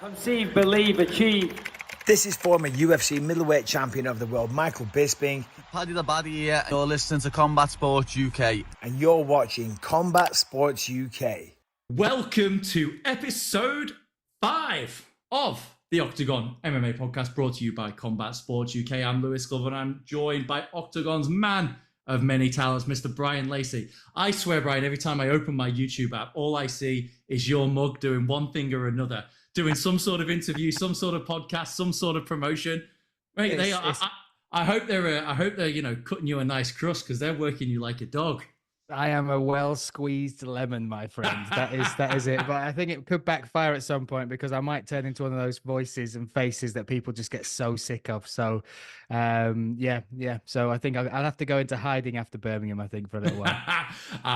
Conceive, believe, achieve. This is former UFC middleweight champion of the world, Michael Bisping. Paddy the Baddy here. You're listening to Combat Sports UK. And you're watching Combat Sports UK. Welcome to episode 5 of the Octagon MMA podcast, brought to you by Combat Sports UK. I'm Lewis Glover and I'm joined by Octagon's man of many talents, Mr. Bryan Lacey. I swear, Bryan, every time I open my YouTube app, all I see is your mug doing one thing or another, doing some sort of interview, some sort of podcast, some sort of promotion. Right? I hope they're cutting you a nice crust because they're working you like a dog. I am a well-squeezed lemon, my friend. That is it. But I think it could backfire at some point because I might turn into one of those voices and faces that people just get so sick of. So, yeah. So I think I'll have to go into hiding after Birmingham, I think, for a little while.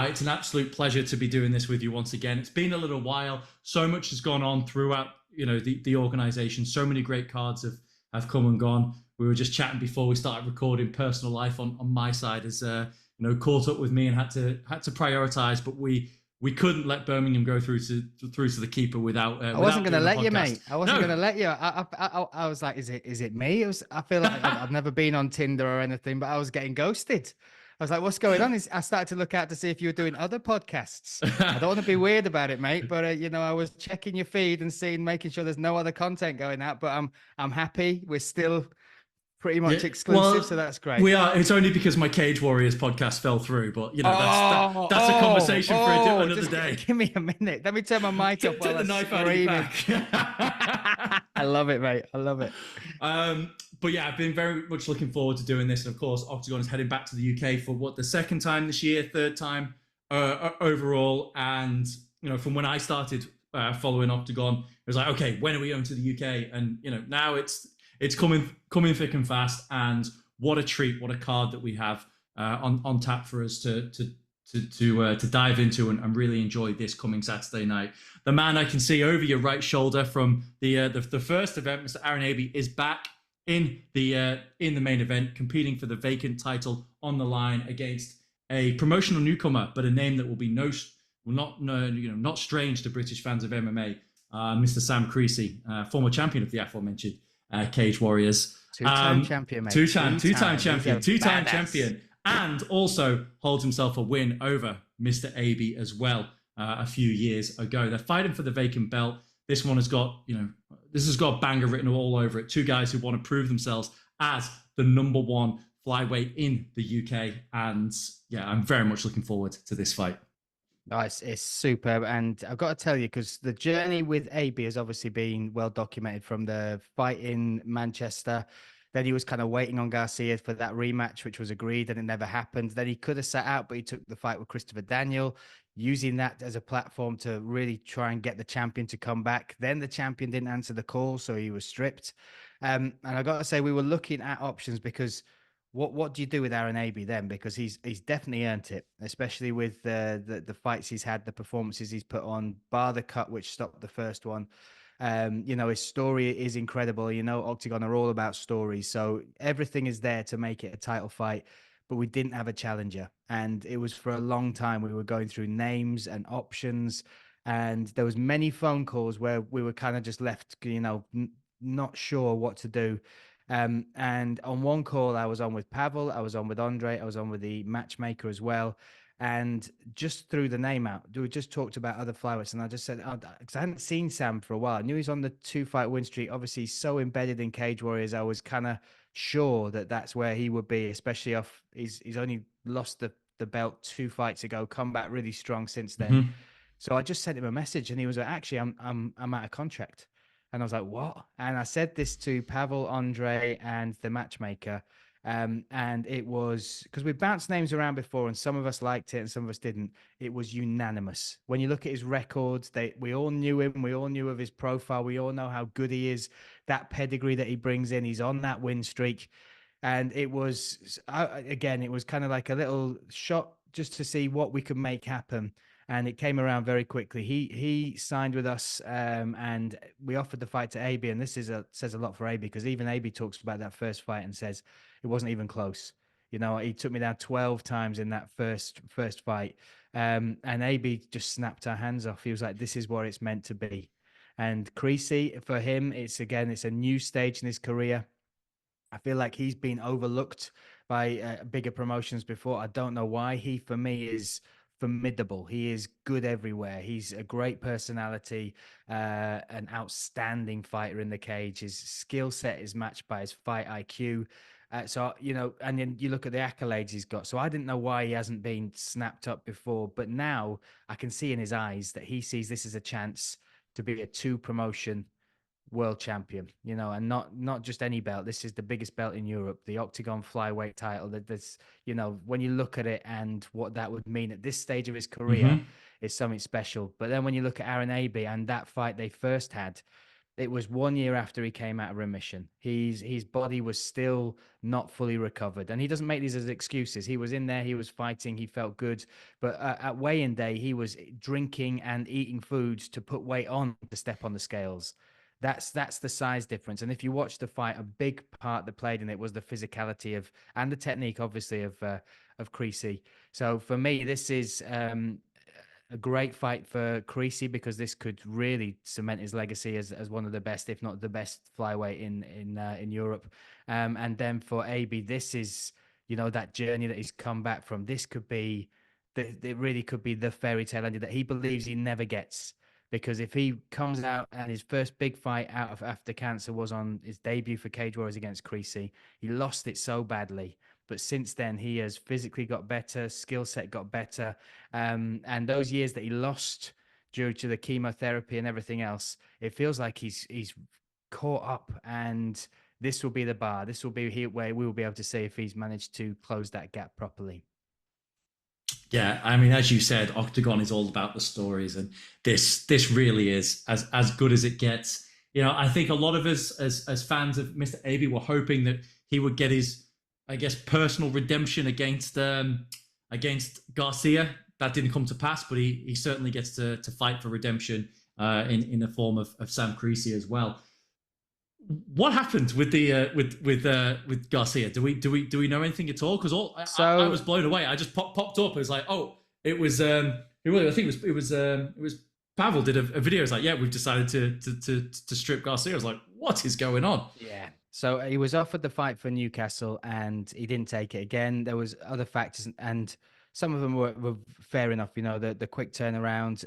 It's an absolute pleasure to be doing this with you once again. It's been a little while. So much has gone on throughout, the organization. So many great cards have come and gone. We were just chatting before we started recording. Personal life on my side has caught up with me and had to prioritize, but we couldn't let Birmingham go through to the keeper without. I wasn't going to let you, mate. I wasn't going to let you. I was like, is it me? I feel like I've never been on Tinder or anything, but I was getting ghosted. I was like, what's going on? I started to look out to see if you were doing other podcasts. I don't want to be weird about it, mate, but I was checking your feed and making sure there's no other content going out. But I'm happy. We're still pretty much exclusive, so that's great. We are. It's only because my Cage Warriors podcast fell through, but that's a conversation for another day. Give me a minute. Let me turn my mic up while I'm screaming. I love it, mate. I love it. But yeah, I've been very much looking forward to doing this, and of course, Octagon is heading back to the UK for the second time this year, third time overall. And from when I started following Octagon, it was like, okay, when are we going to the UK? And now it's coming thick and fast, and what a treat, what a card that we have on tap for us to dive into and really enjoy this coming Saturday night. The man I can see over your right shoulder from the first event, Mr. Aaron Abbey, is back in the main event, competing for the vacant title on the line against a promotional newcomer, but a name that will be not strange to British fans of MMA, Mr. Sam Creasey, former champion of the aforementioned Cage Warriors. Two-time champion, mate. Two-time champion. And also holds himself a win over Mr. Abbey as well a few years ago. They're fighting for the vacant belt. This one has got, this has got banger written all over it. Two guys who want to prove themselves as the number one flyweight in the UK. And yeah, I'm very much looking forward to this fight. Oh, it's superb. And I've got to tell you, because the journey with AB has obviously been well documented from the fight in Manchester. Then he was kind of waiting on Garcia for that rematch, which was agreed, and it never happened. Then he could have sat out, but he took the fight with Christopher Daniel, using that as a platform to really try and get the champion to come back. Then the champion didn't answer the call, so he was stripped. And I got to say, we were looking at options because what do you do with Aaron Abbey then? Because he's definitely earned it, especially with the fights he's had, the performances he's put on, bar the cut, which stopped the first one. His story is incredible. Octagon are all about stories. So everything is there to make it a title fight, but we didn't have a challenger. And it was for a long time. We were going through names and options, and there was many phone calls where we were kind of just left, not sure what to do. And on one call, I was on with Pavel, I was on with Andre, I was on with the matchmaker as well. And just threw the name out. We just talked about other flyweights, and I just said, because I hadn't seen Sam for a while. I knew he's on the 2-fight win streak. Obviously, he's so embedded in Cage Warriors. I was kind of sure that that's where he would be, especially off. He's only lost the belt 2 fights ago, come back really strong since then. Mm-hmm. So I just sent him a message, and he was like, "Actually, I'm out of contract." And I was like, "What?" And I said this to Pavel, Andre, and the matchmaker. And it was because we bounced names around before, and some of us liked it and some of us didn't. It was unanimous. When you look at his records, we all knew him. We all knew of his profile. We all know how good he is, that pedigree that he brings in. He's on that win streak. And it was, again, it was kind of like a little shot just to see what we could make happen. And it came around very quickly. He signed with us, and we offered the fight to AB. And this says a lot for AB, because even AB talks about that first fight and says it wasn't even close. He took me down 12 times in that first fight. And AB just snapped our hands off. He was like, "This is what it's meant to be." And Creasey, for him, it's a new stage in his career. I feel like he's been overlooked by bigger promotions before. I don't know why. He, for me, is formidable. He is good everywhere. He's a great personality, an outstanding fighter in the cage. His skill set is matched by his fight IQ. So, and then you look at the accolades he's got. So I didn't know why he hasn't been snapped up before. But now I can see in his eyes that he sees this as a chance to be a two promotion world champion, and not just any belt. This is the biggest belt in Europe, the Octagon flyweight title. That's, when you look at it and what that would mean at this stage of his career is something special. But then when you look at Aaron Abbey and that fight they first had, it was 1 year after he came out of remission. His body was still not fully recovered, and he doesn't make these as excuses. He was in there, he was fighting, he felt good, but at weigh-in day, he was drinking and eating foods to put weight on to step on the scales. That's the size difference. And if you watch the fight, a big part that played in it was the physicality of and the technique, obviously, of Creasey. So for me, this is a great fight for Creasey because this could really cement his legacy as one of the best, if not the best, flyweight in Europe. And then for AB, this is that journey that he's come back from. This could be it really could be the fairy tale ending that he believes he never gets. Because if he comes out and his first big fight out of after cancer was on his debut for Cage Warriors against Creasey, he lost it so badly. But since then, he has physically got better, skill set got better. And those years that he lost due to the chemotherapy and everything else, it feels like he's caught up. And this will be the bar. This will be where we will be able to see if he's managed to close that gap properly. Yeah, I mean, as you said, Octagon is all about the stories, and this really is as good as it gets. I think a lot of us as fans of Mr. Abbey were hoping that he would get his, I guess, personal redemption against Garcia. That didn't come to pass, but he certainly gets to fight for redemption in the form of Sam Creasey as well. What happened with the with Garcia? Do we know anything at all? Because I was blown away. I just popped up. It was like, oh, it was I think it was Pavel did a video. It's like, yeah, we've decided to strip Garcia. I was like, what is going on? Yeah. So he was offered the fight for Newcastle and he didn't take it again. There was other factors and some of them were fair enough. The quick turnaround.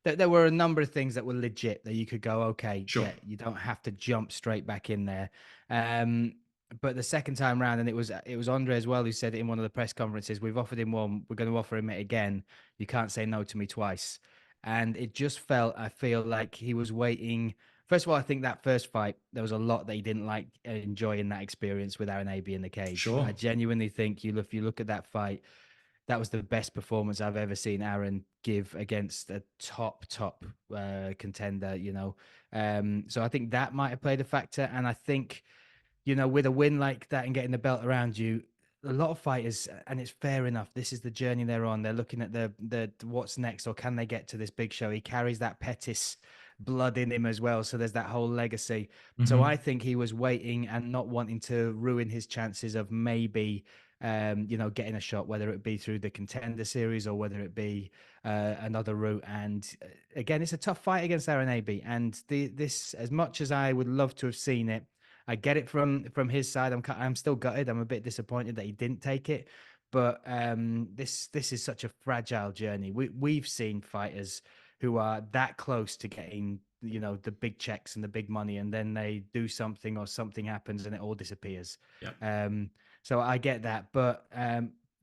There were a number of things that were legit that you could go, okay, sure. Yeah, you don't have to jump straight back in there. But the second time round, and it was Andre as well who said it in one of the press conferences, we've offered him one, we're going to offer him it again. You can't say no to me twice. And it just I feel like he was waiting. First of all, I think that first fight, there was a lot that he didn't enjoy in that experience with Aaron Abbey in the cage. Sure. I genuinely think if you look at that fight, that was the best performance I've ever seen Aaron give against a top contender, So I think that might have played a factor. And I think, with a win like that and getting the belt around you, a lot of fighters, and it's fair enough, this is the journey they're on. They're looking at the what's next, or can they get to this big show? He carries that Pettis blood in him as well. So there's that whole legacy. Mm-hmm. So I think he was waiting and not wanting to ruin his chances of maybe getting a shot, whether it be through the Contender Series or whether it be another route. And again, it's a tough fight against Aaron Abbey. And this, as much as I would love to have seen it, I get it from his side. I'm still gutted. I'm a bit disappointed that he didn't take it. But this is such a fragile journey. We've seen fighters who are that close to getting, the big checks and the big money, and then they do something or something happens and it all disappears. Yeah. So I get that. But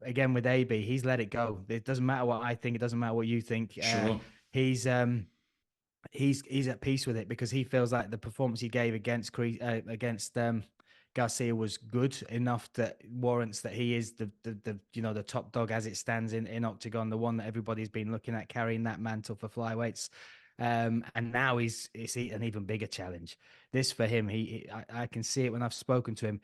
again, with AB, he's let it go. It doesn't matter what I think. It doesn't matter what you think. Sure. He's at peace with it because he feels like the performance he gave against Garcia was good enough that warrants that he is the top dog as it stands in Octagon, the one that everybody's been looking at carrying that mantle for flyweights. And now it's an even bigger challenge. this for him, I can see it when I've spoken to him.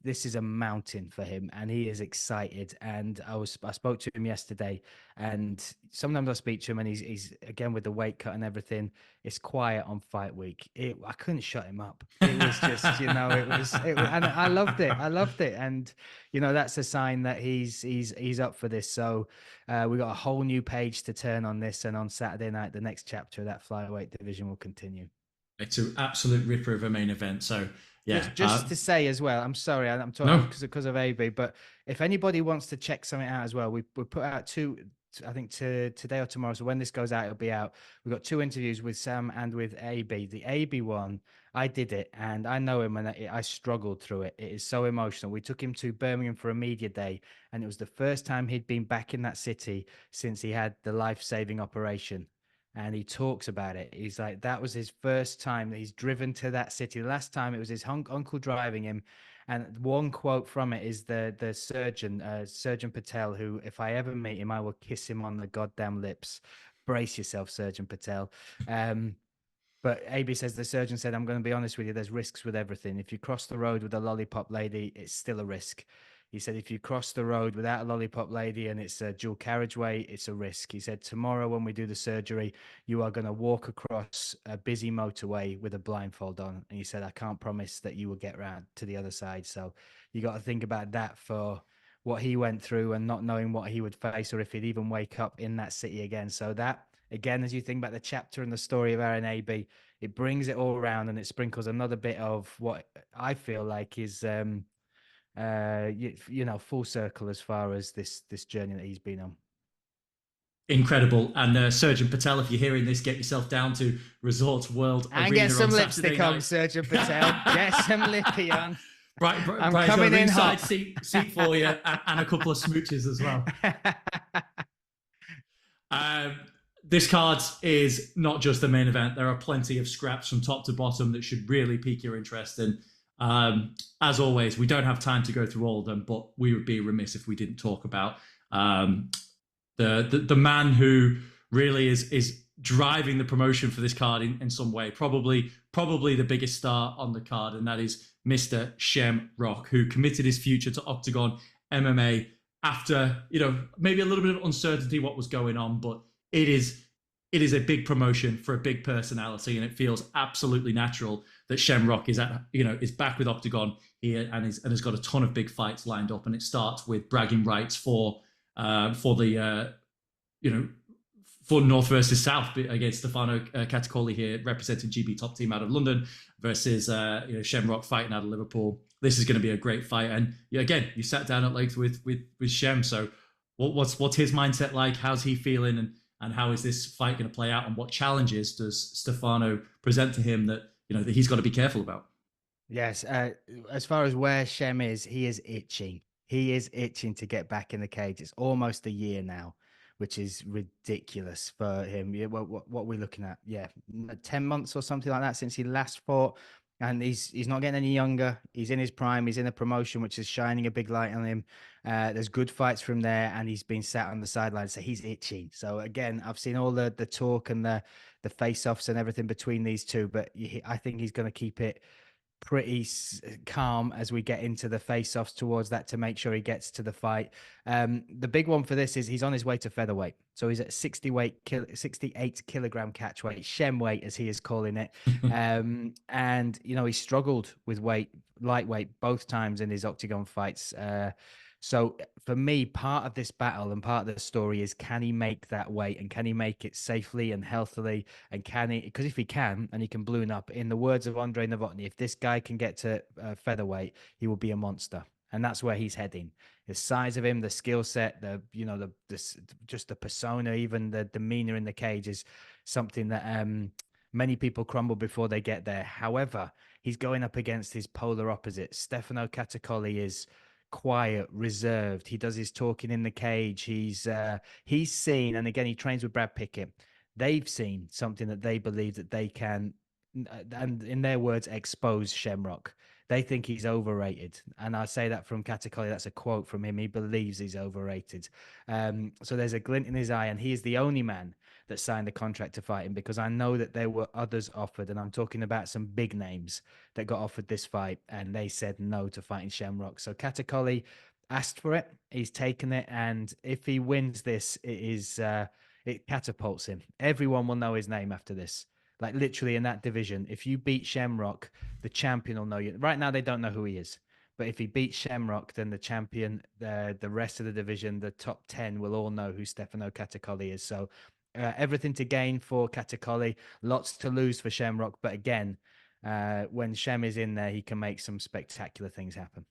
This is a mountain for him, and he is excited. And I spoke to him yesterday, and sometimes I speak to him, and he's again with the weight cut and everything. It's quiet on fight week. I couldn't shut him up. It was just, and I loved it. I loved it, and that's a sign that he's up for this. So we got a whole new page to turn on this, and on Saturday night, the next chapter of that flyweight division will continue. It's an absolute ripper of a main event. So yeah, just to say as well, I'm sorry, I'm talking because of AB, but if anybody wants to check something out as well, we put out two, I think today or tomorrow. So when this goes out, it'll be out. We've got 2 interviews with Sam and with AB. The AB one, I did it, and I know him, and I struggled through it. It is so emotional. We took him to Birmingham for a media day, and it was the first time he'd been back in that city since he had the life-saving operation. And he talks about it. He's like, that was his first time that he's driven to that city. The last time it was his uncle driving him. And one quote from it is the surgeon, Surgeon Patel, who, if I ever meet him, I will kiss him on the goddamn lips. Brace yourself, Surgeon Patel. But AB says, the surgeon said, I'm going to be honest with you, there's risks with everything. If you cross the road with a lollipop lady, it's still a risk. He said, if you cross the road without a lollipop lady and it's a dual carriageway, it's a risk. He said, tomorrow when we do the surgery, you are going to walk across a busy motorway with a blindfold on. And he said, I can't promise that you will get round to the other side. So you got to think about that for what he went through and not knowing what he would face or if he'd even wake up in that city again. So that, again, as you think about the chapter and the story of Aaron AB, it brings it all around and it sprinkles another bit of what I feel like is... full circle as far as this journey that he's been on. Incredible. And Surgeon Patel, if you're hearing this, get yourself down to Resorts World and Arena get some on lipstick on, Surgeon Patel. Get some lippy on. I'm coming in hot. seat for you and a couple of smooches as well. This card is not just the main event. There are plenty of scraps from top to bottom that should really pique your interest. And as always, we don't have time to go through all of them, but we would be remiss if we didn't talk about the man who really is driving the promotion for this card in some way. Probably the biggest star on the card, and that is Mr. Shem Rock, who committed his future to OKTAGON MMA after maybe a little bit of uncertainty what was going on, but it is a big promotion for a big personality, and it feels absolutely natural that Shem Rock is back with OKTAGON here and has got a ton of big fights lined up. And it starts with bragging rights for North versus South against Stefano Catacoli here, representing GB Top Team out of London versus Shem Rock fighting out of Liverpool. This is going to be a great fight. And again, you sat down at length with Shem. So what's his mindset like? How's he feeling? And how is this fight going to play out? And what challenges does Stefano present to him that that he's got to be careful about? Yes, as far as where Shem is, he is itching. He is itching to get back in the cage. It's almost a year now, which is ridiculous for him. Yeah, what we're looking at, 10 months or something like that since he last fought. And he's not getting any younger. He's in his prime. He's in a promotion which is shining a big light on him. There's good fights from there, and he's been sat on the sidelines, so he's itching. So again, I've seen all the talk and the face-offs and everything between these two, but I think he's going to keep it pretty calm as we get into the face-offs towards that to make sure he gets to the fight. The big one for this is he's on his way to featherweight. So he's at 68 kilogram catch weight, Shem weight as he is calling it. And, he struggled with lightweight both times in his OKTAGON fights. So for me, part of this battle and part of the story is, can he make that weight and can he make it safely and healthily? And can he, because if he can, and he can balloon up, in the words of Andre Novotny, if this guy can get to featherweight, he will be a monster. And that's where he's heading. The size of him, the skill set, just the persona, even the demeanor in the cage is something that many people crumble before they get there. However, he's going up against his polar opposite. Stefano Catacoli is quiet, reserved. He does his talking in the cage. He's seen, and again, he trains with Brad Pickett. They've seen something that they believe that they can, and in their words, expose Shem Rock. They think he's overrated. And I say that from Catacoli. That's a quote from him. He believes he's overrated. So there's a glint in his eye, and he is the only man that signed the contract to fight him, because I know that there were others offered, and I'm talking about some big names that got offered this fight, and they said no to fighting Shem Rock. So Katakoli asked for it, he's taken it, and if he wins this, it catapults him. Everyone will know his name after this. Like literally in that division, if you beat Shem Rock, the champion will know you. Right now, they don't know who he is. But if he beats Shem Rock, then the champion, the rest of the division, the top 10 will all know who Stefano Katakoli is. So everything to gain for Katakoli, lots to lose for Shem Rock. But again, when Shem is in there, he can make some spectacular things happen.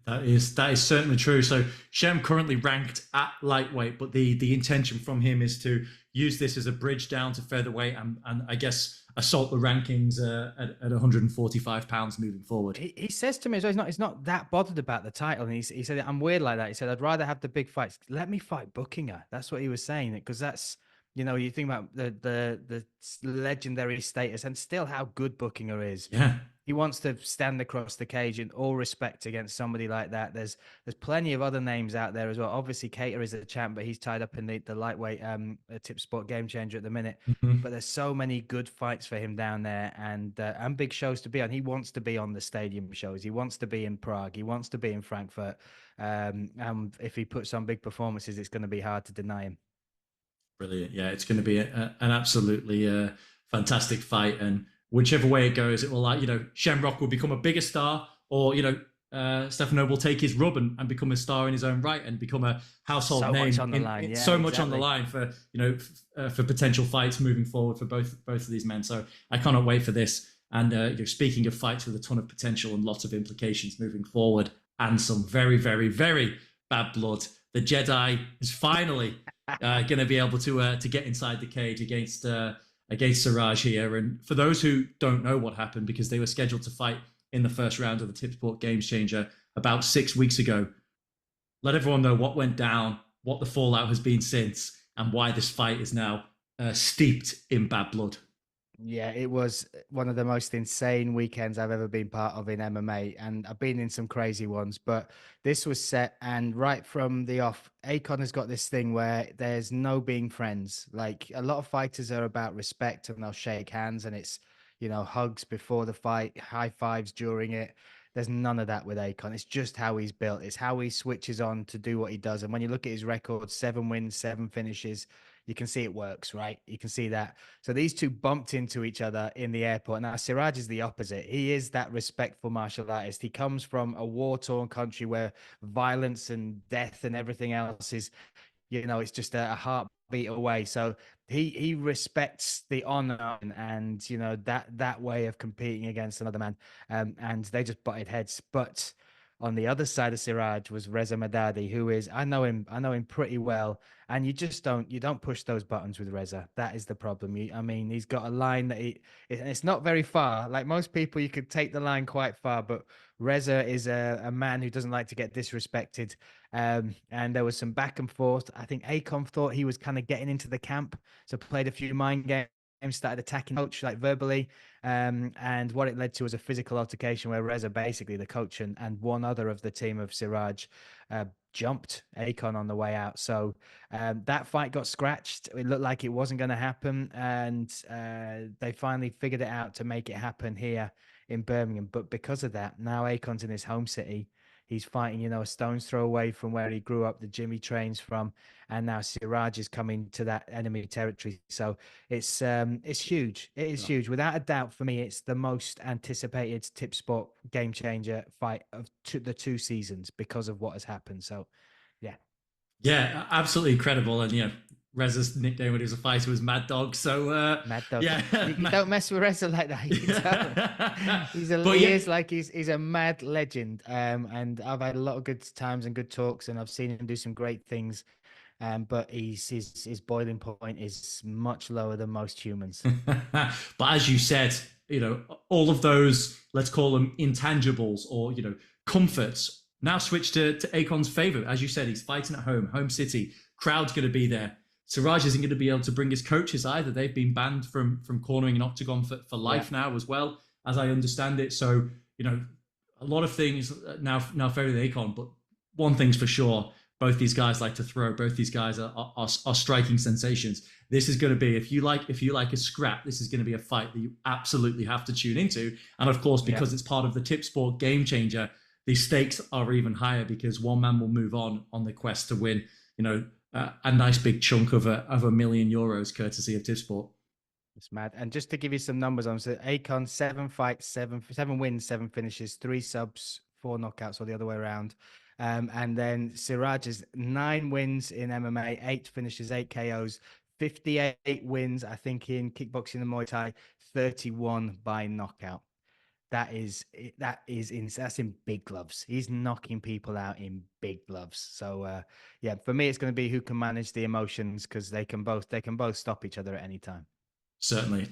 That is certainly true. So Shem currently ranked at lightweight, but the intention from him is to use this as a bridge down to featherweight and I guess assault the rankings at 145 pounds moving forward. He says to me as well, he's not that bothered about the title. And he said, I'm weird like that. He said, I'd rather have the big fights. Let me fight Bookinger. That's what he was saying, because that's, you think about the legendary status and still how good Bookinger is. Yeah. He wants to stand across the cage in all respect against somebody like that. There's plenty of other names out there as well. Obviously, Cater is a champ, but he's tied up in the lightweight tip sport game changer at the minute. Mm-hmm. But there's so many good fights for him down there, and big shows to be on. He wants to be on the stadium shows. He wants to be in Prague. He wants to be in Frankfurt. And if he puts on big performances, it's going to be hard to deny him. Brilliant. Yeah, it's going to be an absolutely fantastic fight. And whichever way it goes, it will, Shem Rock will become a bigger star, or, Stefano will take his rub and become a star in his own right and become a household name. Much on the line. Yeah, so much on the line for, for potential fights moving forward for both of these men. So I cannot wait for this. And speaking of fights with a ton of potential and lots of implications moving forward and some very, very, very bad blood, the Jedi is finally going to be able to get inside the cage against Siraj here. And for those who don't know what happened, because they were scheduled to fight in the first round of the Tipsport Games Changer about 6 weeks ago, let everyone know what went down, what the fallout has been since, and why this fight is now steeped in bad blood. Yeah, it was one of the most insane weekends I've ever been part of in MMA, and I've been in some crazy ones, but this was set, and right from the off, Akonne has got this thing where there's no being friends. Like, a lot of fighters are about respect and they'll shake hands, and it's, hugs before the fight, high fives during it. There's none of that with Akonne. It's just how he's built. It's how he switches on to do what he does. And when you look at his record, 7 wins, 7 finishes, you can see it works, right? You can see that. So these two bumped into each other in the airport. Now, Siraj is the opposite. He is that respectful martial artist. He comes from a war-torn country where violence and death and everything else is, it's just a heartbeat away. So he respects the honor and that way of competing against another man. And they just butted heads. But on the other side of Siraj was Reza Madadi, who is, I know him pretty well. And you don't push those buttons with Reza. That is the problem. He's got a line that it's not very far. Like most people, you could take the line quite far, but Reza is a man who doesn't like to get disrespected. And there was some back and forth. I think Akonne thought he was kind of getting into the camp, so played a few mind games, started attacking coach like verbally, and what it led to was a physical altercation where Reza, basically the coach and one other of the team of Siraj, jumped Akonne on the way out. So that fight got scratched. It looked like it wasn't going to happen, and they finally figured it out to make it happen here in Birmingham. But because of that, now Akonne's in his home city. He's fighting, a stone's throw away from where he grew up, the gym he trains from, and now Siraj is coming to that enemy territory. So it's huge. It is huge. Without a doubt, for me, it's the most anticipated tip sport game changer fight of the 2 seasons because of what has happened. So, yeah. Yeah, absolutely incredible. And, Reza's nickname when he was a fighter was Mad Dog. So Mad Dog. Yeah, you don't mess with Reza like that. He's a mad legend. And I've had a lot of good times and good talks, and I've seen him do some great things. But his boiling point is much lower than most humans. But as you said, all of those, let's call them intangibles or comforts, now switch to Akonne's favor. As you said, he's fighting at home city, crowd's going to be there. Siraj isn't going to be able to bring his coaches either. They've been banned from cornering an octagon for life now as well, as I understand it. So, a lot of things now favour Akonne, but one thing's for sure, Both these guys like to throw. Both these guys are striking sensations. This is going to be, if you like a scrap, this is going to be a fight that you absolutely have to tune into. And of course, because it's part of the Tip Sport Game Changer, the stakes are even higher because one man will move on the quest to win, a nice big chunk of €1 million courtesy of Tip Sport. It's mad. And just to give you some numbers on, so Akonne, 7 fights, seven wins, 7 finishes, 3 subs, 4 knockouts, or the other way around. And then Siraj is 9 wins in MMA, 8 finishes, 8 KOs, 58 wins, I think, in kickboxing and Muay Thai, 31 by knockout. That's in big gloves. He's knocking people out in big gloves. So yeah, for me, it's going to be who can manage the emotions, because they can both stop each other at any time. Certainly,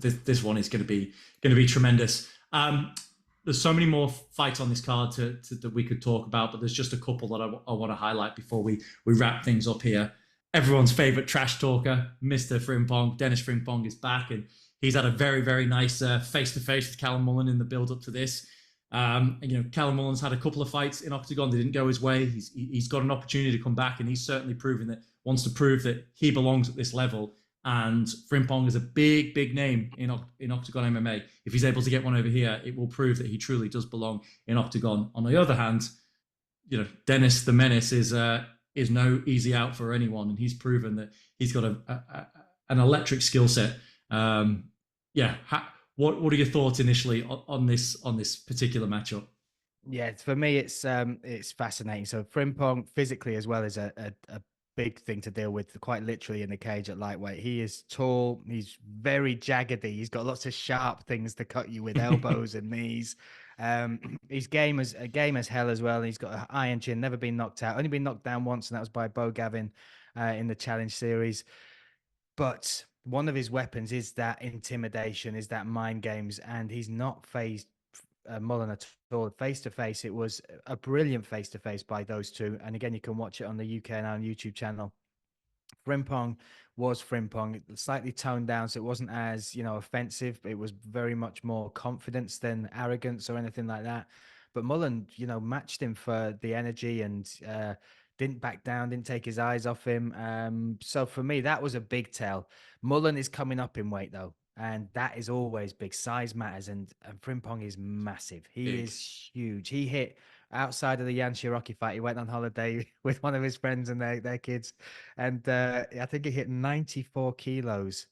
this one is going to be tremendous. There's so many more fights on this card that we could talk about, but there's just a couple that I want to highlight before we wrap things up here. Everyone's favorite trash talker, Mr. Frimpong, Denis Frimpong, is back, and he's had a very, very nice face-to-face with Callum Mullen in the build-up to this. Callum Mullen's had a couple of fights in Octagon that didn't go his way. He's got an opportunity to come back, and he's certainly wants to prove that he belongs at this level. And Frimpong is a big, big name in Octagon MMA. If he's able to get one over here, it will prove that he truly does belong in Octagon. On the other hand, Denis the Menace is no easy out for anyone, and he's proven that he's got an electric skill set. What are your thoughts initially on this particular matchup? Yeah, for me, it's fascinating. So Frimpong physically as well is a big thing to deal with, quite literally, in the cage at lightweight. He is tall. He's very jaggedy. He's got lots of sharp things to cut you with, elbows and knees. He's game as hell as well. He's got an iron chin, never been knocked out, only been knocked down once, and that was by Bo Gavin in the Challenge Series. But one of his weapons is that intimidation, is that mind games, and he's not phased Mullen at all. Face to face, it was a brilliant face to face by those two. And again, you can watch it on the UK Now YouTube channel. Frimpong was Frimpong, slightly toned down, so it wasn't as offensive. It was very much more confidence than arrogance or anything like that. But Mullen, matched him for the energy and didn't back down, didn't take his eyes off him. So for me, that was a big tell. Mullen is coming up in weight though, and that is always big. Size matters, and Frimpong is massive. He is huge. He hit, outside of the Yan Cherokee fight, he went on holiday with one of his friends and their kids, and I think he hit 94 kilos,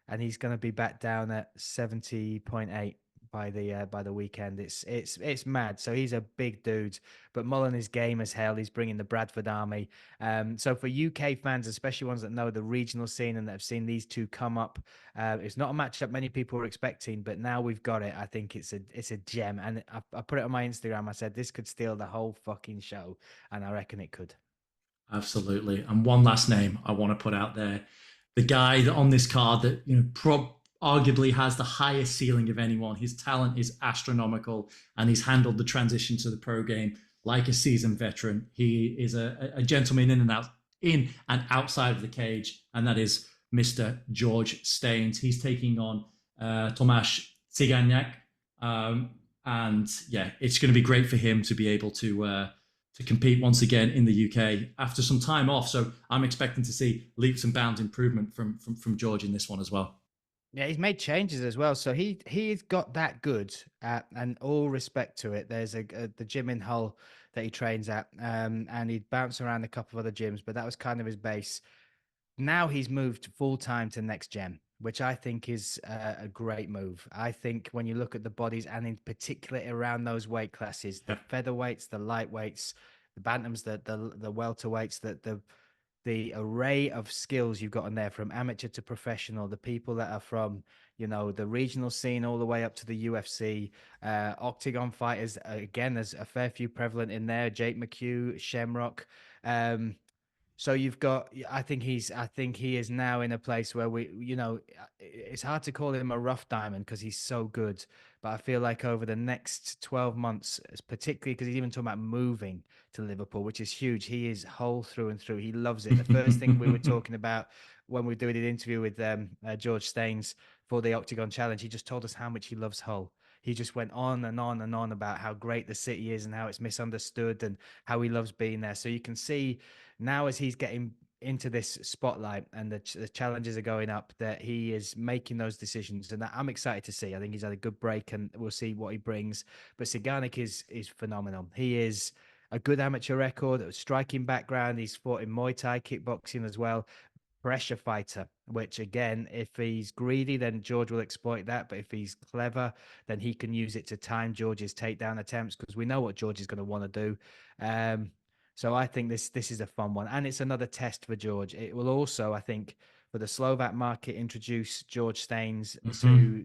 and he's going to be back down at 70.8 by the weekend. It's mad. So he's a big dude, but Mullen is game as hell. He's bringing the Bradford Army. So for UK fans, especially ones that know the regional scene and that have seen these two come up, it's not a matchup many people were expecting, but now we've got it. I think it's a gem, and I put it on my Instagram. I said this could steal the whole fucking show, and I reckon it could. Absolutely. And one last name I want to put out there, the guy that on this card that arguably has the highest ceiling of anyone. His talent is astronomical, and he's handled the transition to the pro game like a seasoned veteran. He is a gentleman in and outside of the cage, and that is Mr. George Staines. He's taking on Tomasz Cyganiak, and yeah, it's going to be great for him to be able to compete once again in the UK after some time off. So I'm expecting to see leaps and bounds improvement from George in this one as well. Yeah, he's made changes as well, so he's got that good, and all respect to it. There's the gym in Hull that he trains at, and he'd bounce around a couple of other gyms, but that was kind of his base. Now he's moved full time to Next Gen, which I think is a great move. I think when you look at the bodies, and in particular around those weight classes, the featherweights, the lightweights, the bantams, the welterweights, the array of skills you've got in there, from amateur to professional, the people that are from, the regional scene all the way up to the UFC, Octagon fighters. Again, there's a fair few prevalent in there. Jake McHugh, Shem Rock. So you've got, I think he is now in a place where it's hard to call him a rough diamond because he's so good. But I feel like over the next 12 months, particularly because he's even talking about moving to Liverpool, which is huge. He is whole through and through. He loves it. The first thing we were talking about when we were doing an interview with George Staines for the Octagon Challenge, he just told us how much he loves Hull. he just went on and on and on about how great the city is and how it's misunderstood and how he loves being there. So you can see now as he's getting into this spotlight and the challenges are going up, that he is making those decisions, and that I'm excited to see. I think he's had a good break, and we'll see what he brings. But Siganik is phenomenal. He is a good amateur record, a striking background. He's fought in Muay Thai, kickboxing as well. Pressure fighter, which again, if he's greedy, then George will exploit that. But if he's clever, then he can use it to time George's takedown attempts, because we know what George is going to want to do. So I think this is a fun one, and it's another test for George. It will also, I think, for the Slovak market, introduce George Staines to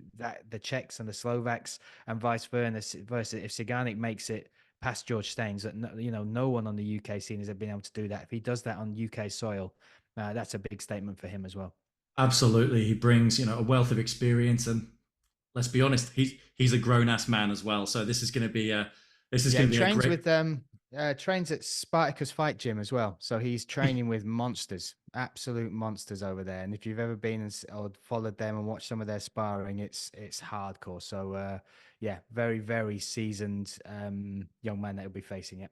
the Czechs and the Slovaks, and vice versa. If Siganik makes it past George Staines, that no one on the UK scene has been able to do that. If he does that on UK soil, that's a big statement for him as well. Absolutely, he brings a wealth of experience, and let's be honest, he's a grown ass man as well. So this is going to be a trains great... with trains at Spartacus Fight Gym as well. So he's training with monsters, absolute monsters over there. And if you've ever been or followed them and watched some of their sparring, it's hardcore. So very, very seasoned young man that will be facing it.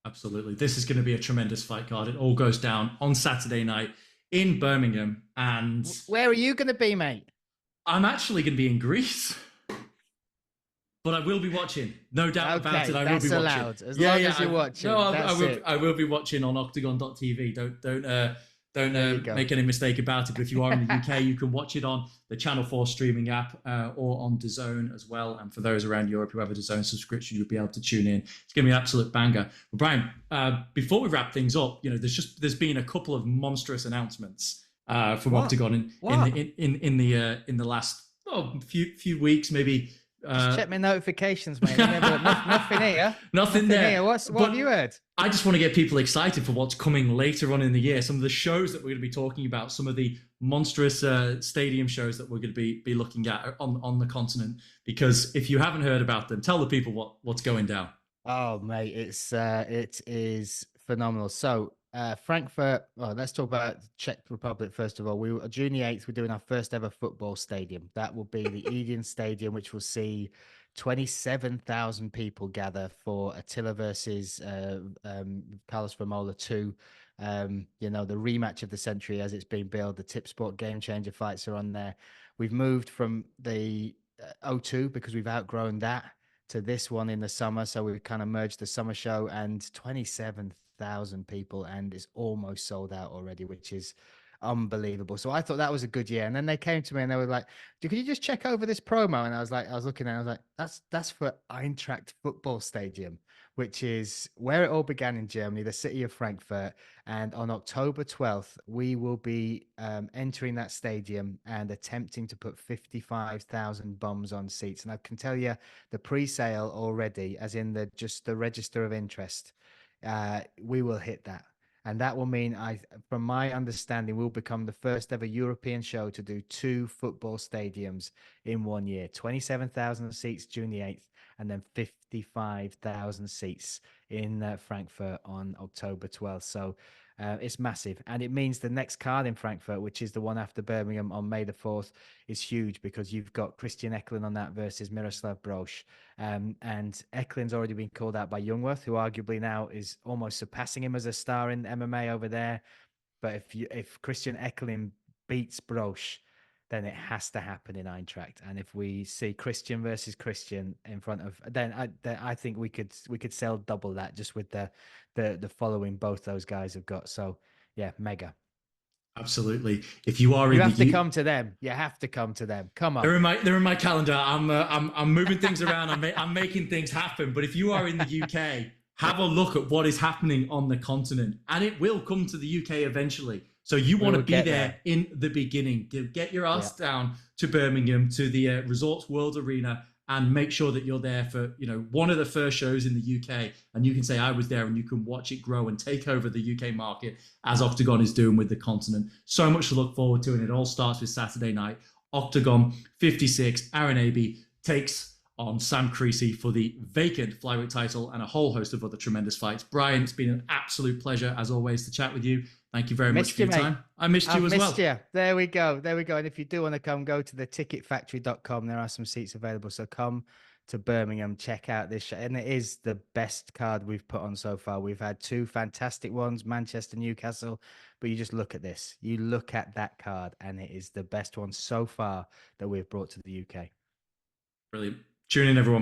Absolutely. This is going to be a tremendous fight card. It all goes down on Saturday night in Birmingham. And where are you going to be, mate? I'm actually going to be in Greece. But I will be watching, no doubt about it. I will be watching. Allowed. As long as you're watching. No, I will be watching on Octagon.tv. Don't make any mistake about it. But if you are in the UK, you can watch it on the Channel 4 streaming app or on DAZN as well. And for those around Europe who have a DAZN subscription, you'll be able to tune in. It's going to be an absolute banger. But Bryan, before we wrap things up, there's been a couple of monstrous announcements from Octagon in the last few weeks, maybe. Just check my notifications, mate. Nothing here. Nothing there. Here. What have you heard? I just want to get people excited for what's coming later on in the year. Some of the shows that we're going to be talking about, some of the monstrous stadium shows that we're going to be looking at on the continent. Because if you haven't heard about them, tell the people what's going down. Oh, mate, it is phenomenal. So Frankfurt. Well, let's talk about Czech Republic first of all. June 8th, we're doing our first ever football stadium. That will be the Eden Stadium, which will see 27,000 people gather for Attila versus Carlos Vermola 2. The rematch of the century as it's been billed. The Tip Sport Game Changer fights are on there. We've moved from the O2 because we've outgrown that to this one in the summer. So we've kind of merged the summer show, and 27,000 people, and it's almost sold out already, which is unbelievable. So I thought that was a good year. And then they came to me and they were like, could you just check over this promo? And I was looking at it, I was like, that's for Eintracht Football Stadium, which is where it all began in Germany, the city of Frankfurt. And on October 12th, we will be entering that stadium and attempting to put 55,000 bums on seats. And I can tell you the pre-sale already, as in the register of interest, we will hit that. And that will mean, from my understanding, we'll become the first ever European show to do 2 football stadiums in 1 year. 27,000 seats June the 8th, and then 55,000 seats in Frankfurt on October 12th. So it's massive. And it means the next card in Frankfurt, which is the one after Birmingham on May the 4th, is huge, because you've got Christian Eklund on that versus Miroslav Brož. And Eklund's already been called out by Jungwirth, who arguably now is almost surpassing him as a star in MMA over there. But if Christian Eklund beats Brož, then it has to happen in Eintracht. And if we see Christian versus Christian in front of, then I think we could sell double that just with the following both those guys have got. So yeah, mega. Absolutely. If you are, you have to come to them. You have to come to them. Come on. They're in my calendar. I'm moving things around. I'm making things happen. But if you are in the UK, have a look at what is happening on the continent, and it will come to the UK eventually. So you want to be there in the beginning. Get your ass down to Birmingham, to the Resorts World Arena, and make sure that you're there for one of the first shows in the UK. And you can say I was there, and you can watch it grow and take over the UK market as Octagon is doing with the continent. So much to look forward to, and it all starts with Saturday night. Octagon 56. Aaron Abbey takes on Sam Creasey for the vacant flyweight title and a whole host of other tremendous fights. Bryan, it's been an absolute pleasure, as always, to chat with you. Thank you very much for your time. I missed you as well. You. There we go. There we go. And if you do want to come, go to theticketfactory.com. There are some seats available. So come to Birmingham, check out this show. And it is the best card we've put on so far. We've had two fantastic ones, Manchester, Newcastle. But you just look at this. You look at that card, and it is the best one so far that we've brought to the UK. Brilliant. Tune in, everyone.